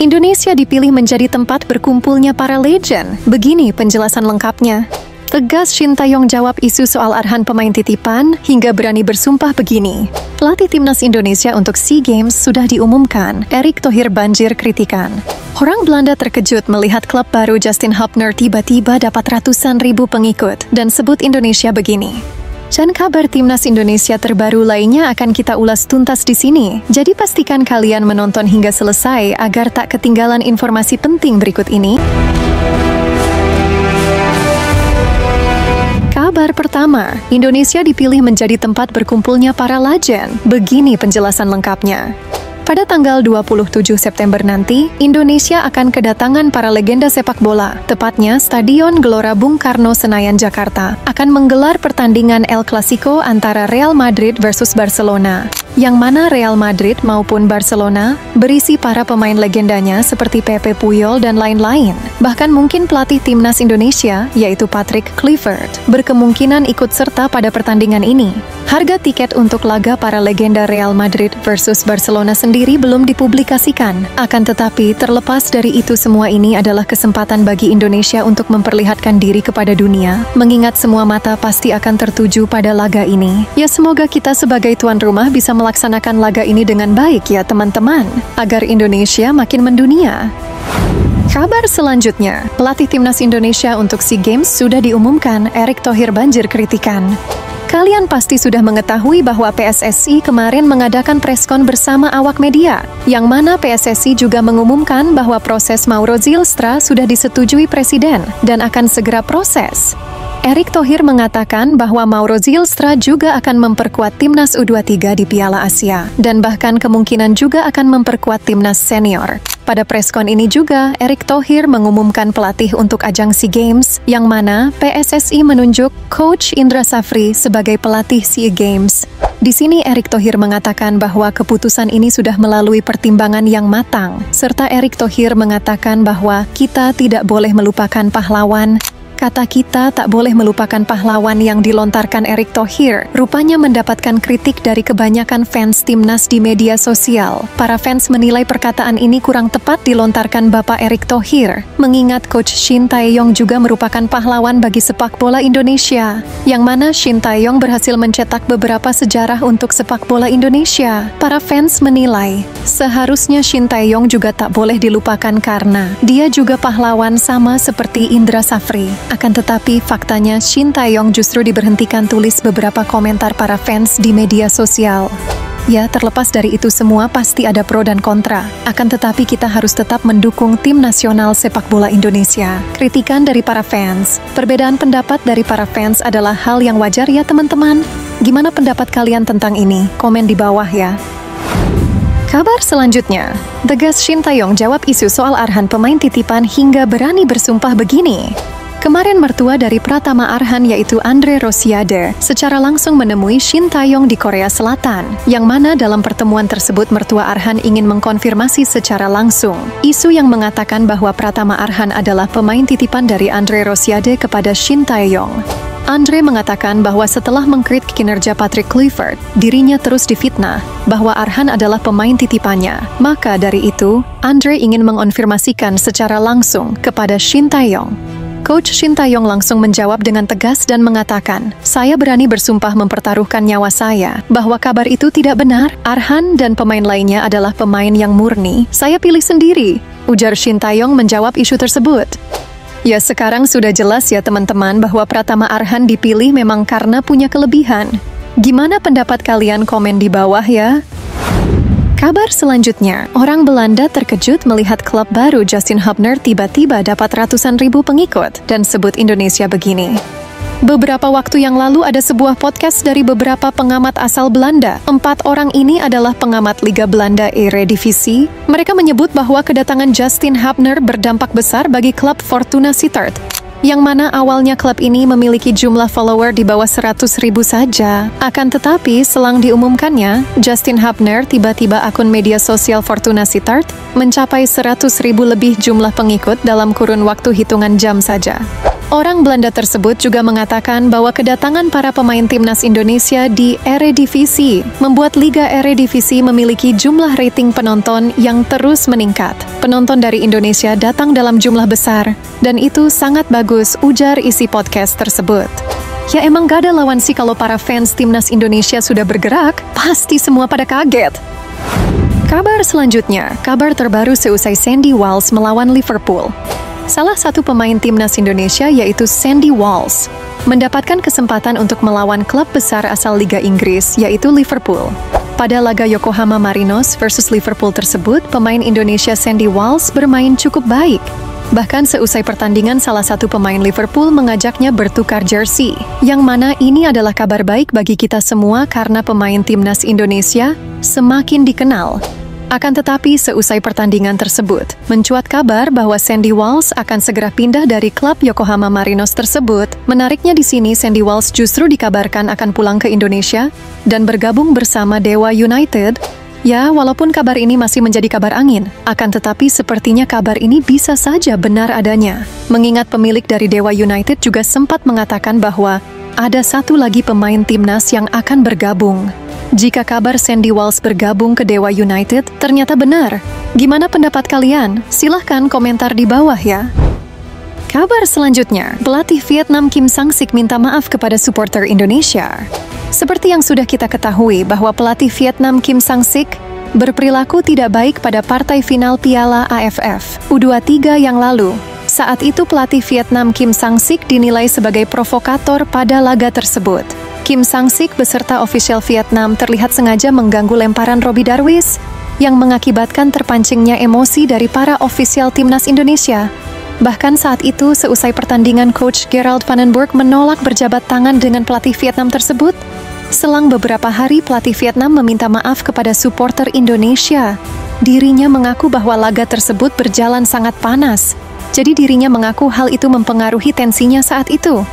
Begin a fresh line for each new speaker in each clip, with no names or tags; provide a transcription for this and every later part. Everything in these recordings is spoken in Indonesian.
Indonesia dipilih menjadi tempat berkumpulnya para legend. Begini penjelasan lengkapnya. Tegas Shin Tae-yong jawab isu soal Arhan pemain titipan hingga berani bersumpah begini. Pelatih timnas Indonesia untuk SEA Games sudah diumumkan. Erick Thohir banjir kritikan. Orang Belanda terkejut melihat klub baru Justin Hubner tiba-tiba dapat ratusan ribu pengikut dan sebut Indonesia begini. Dan kabar timnas Indonesia terbaru lainnya akan kita ulas tuntas di sini. Jadi pastikan kalian menonton hingga selesai agar tak ketinggalan informasi penting berikut ini. Kabar pertama, Indonesia dipilih menjadi tempat berkumpulnya para legend. Begini penjelasan lengkapnya. Pada tanggal 27 September nanti, Indonesia akan kedatangan para legenda sepak bola. Tepatnya, Stadion Gelora Bung Karno, Senayan, Jakarta, akan menggelar pertandingan El Clasico antara Real Madrid versus Barcelona. Yang mana Real Madrid maupun Barcelona berisi para pemain legendanya seperti Pepe Puyol dan lain-lain. Bahkan mungkin pelatih timnas Indonesia, yaitu Patrick Kluivert, berkemungkinan ikut serta pada pertandingan ini. Harga tiket untuk laga para legenda Real Madrid versus Barcelona sendiri belum dipublikasikan. Akan tetapi, terlepas dari itu semua ini adalah kesempatan bagi Indonesia untuk memperlihatkan diri kepada dunia, mengingat semua mata pasti akan tertuju pada laga ini. Ya semoga kita sebagai tuan rumah bisa melaksanakan laga ini dengan baik ya teman-teman, agar Indonesia makin mendunia. Kabar selanjutnya, pelatih timnas Indonesia untuk SEA Games sudah diumumkan. Erick Thohir banjir kritikan. Kalian pasti sudah mengetahui bahwa PSSI kemarin mengadakan preskon bersama awak media, yang mana PSSI juga mengumumkan bahwa proses Mauro Zylstra sudah disetujui Presiden dan akan segera proses. Erick Thohir mengatakan bahwa Mauro Zylstra juga akan memperkuat timnas U23 di Piala Asia, dan bahkan kemungkinan juga akan memperkuat timnas senior. Pada preskon ini juga, Erick Thohir mengumumkan pelatih untuk ajang SEA Games, yang mana PSSI menunjuk Coach Indra Safri sebagai pelatih SEA Games. Di sini Erick Thohir mengatakan bahwa keputusan ini sudah melalui pertimbangan yang matang, serta Erick Thohir mengatakan bahwa kita tidak boleh melupakan pahlawan. Kata kita tak boleh melupakan pahlawan yang dilontarkan Erick Thohir rupanya mendapatkan kritik dari kebanyakan fans timnas di media sosial. Para fans menilai perkataan ini kurang tepat dilontarkan Bapak Erick Thohir, mengingat Coach Shin Tae-yong juga merupakan pahlawan bagi sepak bola Indonesia, yang mana Shin Tae-yong berhasil mencetak beberapa sejarah untuk sepak bola Indonesia. Para fans menilai, seharusnya Shin Tae-yong juga tak boleh dilupakan karena dia juga pahlawan sama seperti Indra Safri. Akan tetapi, faktanya Shin Tae-yong justru diberhentikan, tulis beberapa komentar para fans di media sosial. Ya, terlepas dari itu semua pasti ada pro dan kontra. Akan tetapi kita harus tetap mendukung tim nasional sepak bola Indonesia. Kritikan dari para fans. Perbedaan pendapat dari para fans adalah hal yang wajar ya teman-teman. Gimana pendapat kalian tentang ini? Komen di bawah ya. Kabar selanjutnya, tegas Shin Tae-yong jawab isu soal Arhan pemain titipan hingga berani bersumpah begini. Kemarin mertua dari Pratama Arhan yaitu Andre Rosiade secara langsung menemui Shin Tae-yong di Korea Selatan, yang mana dalam pertemuan tersebut mertua Arhan ingin mengkonfirmasi secara langsung isu yang mengatakan bahwa Pratama Arhan adalah pemain titipan dari Andre Rosiade kepada Shin Tae-yong. Andre mengatakan bahwa setelah mengkritik kinerja Patrick Kluivert, dirinya terus difitnah bahwa Arhan adalah pemain titipannya. Maka dari itu, Andre ingin mengonfirmasikan secara langsung kepada Shin Tae-yong. Coach Shin Tae-yong langsung menjawab dengan tegas dan mengatakan, "Saya berani bersumpah mempertaruhkan nyawa saya bahwa kabar itu tidak benar. Arhan dan pemain lainnya adalah pemain yang murni. Saya pilih sendiri," ujar Shin Tae-yong menjawab isu tersebut. Ya, sekarang sudah jelas ya teman-teman bahwa Pratama Arhan dipilih memang karena punya kelebihan. Gimana pendapat kalian? Komen di bawah ya. Kabar selanjutnya, orang Belanda terkejut melihat klub baru Justin Hubner tiba-tiba dapat ratusan ribu pengikut dan sebut Indonesia begini. Beberapa waktu yang lalu ada sebuah podcast dari beberapa pengamat asal Belanda. 4 orang ini adalah pengamat Liga Belanda Eredivisie. Mereka menyebut bahwa kedatangan Justin Hubner berdampak besar bagi klub Fortuna Sittard, yang mana awalnya klub ini memiliki jumlah follower di bawah 100.000 saja. Akan tetapi, selang diumumkannya, Justin Hubner tiba-tiba akun media sosial Fortuna Sittard mencapai 100.000 lebih jumlah pengikut dalam kurun waktu hitungan jam saja. Orang Belanda tersebut juga mengatakan bahwa kedatangan para pemain timnas Indonesia di Eredivisie membuat Liga Eredivisie memiliki jumlah rating penonton yang terus meningkat. Penonton dari Indonesia datang dalam jumlah besar, dan itu sangat bagus, ujar isi podcast tersebut. Ya emang gak ada lawan sih kalau para fans timnas Indonesia sudah bergerak, pasti semua pada kaget. Kabar selanjutnya, kabar terbaru seusai Sandy Walsh melawan Liverpool. Salah satu pemain timnas Indonesia yaitu Sandy Walsh mendapatkan kesempatan untuk melawan klub besar asal Liga Inggris yaitu Liverpool. Pada laga Yokohama Marinos versus Liverpool tersebut, pemain Indonesia Sandy Walsh bermain cukup baik. Bahkan seusai pertandingan salah satu pemain Liverpool mengajaknya bertukar jersey. Yang mana ini adalah kabar baik bagi kita semua karena pemain timnas Indonesia semakin dikenal. Akan tetapi seusai pertandingan tersebut, mencuat kabar bahwa Sandy Walsh akan segera pindah dari klub Yokohama Marinos tersebut. Menariknya di sini Sandy Walsh justru dikabarkan akan pulang ke Indonesia dan bergabung bersama Dewa United. Ya, walaupun kabar ini masih menjadi kabar angin, akan tetapi sepertinya kabar ini bisa saja benar adanya. Mengingat pemilik dari Dewa United juga sempat mengatakan bahwa ada satu lagi pemain timnas yang akan bergabung. Jika kabar Sandy Walsh bergabung ke Dewa United ternyata benar. Gimana pendapat kalian? Silahkan komentar di bawah ya. Kabar selanjutnya, pelatih Vietnam Kim Sang-sik minta maaf kepada supporter Indonesia. Seperti yang sudah kita ketahui bahwa pelatih Vietnam Kim Sang-sik berperilaku tidak baik pada partai final Piala AFF U23 yang lalu. Saat itu pelatih Vietnam Kim Sang-sik dinilai sebagai provokator pada laga tersebut. Kim Sang-sik beserta ofisial Vietnam terlihat sengaja mengganggu lemparan Robbie Darwish yang mengakibatkan terpancingnya emosi dari para ofisial timnas Indonesia. Bahkan saat itu, seusai pertandingan Coach Gerald van den Berg menolak berjabat tangan dengan pelatih Vietnam tersebut. Selang beberapa hari, pelatih Vietnam meminta maaf kepada supporter Indonesia. Dirinya mengaku bahwa laga tersebut berjalan sangat panas. Jadi dirinya mengaku hal itu mempengaruhi tensinya saat itu.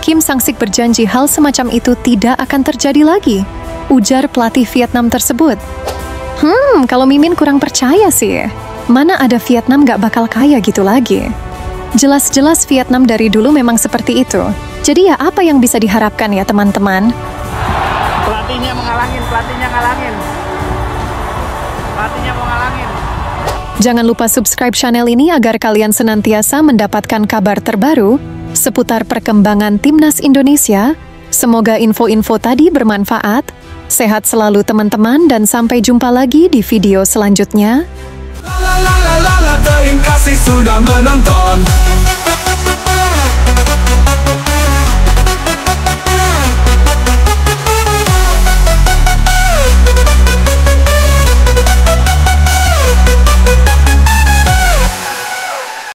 Kim Sang-sik berjanji hal semacam itu tidak akan terjadi lagi, ujar pelatih Vietnam tersebut. Kalau Mimin kurang percaya sih. Mana ada Vietnam gak bakal kaya gitu lagi. Jelas-jelas Vietnam dari dulu memang seperti itu. Jadi ya apa yang bisa diharapkan ya teman-teman?
Pelatihnya ngalangin. Pelatihnya mau ngalangin.
Jangan lupa subscribe channel ini agar kalian senantiasa mendapatkan kabar terbaru seputar perkembangan timnas Indonesia. Semoga info-info tadi bermanfaat. Sehat selalu teman-teman dan sampai jumpa lagi di video selanjutnya.
Terima kasih sudah menonton.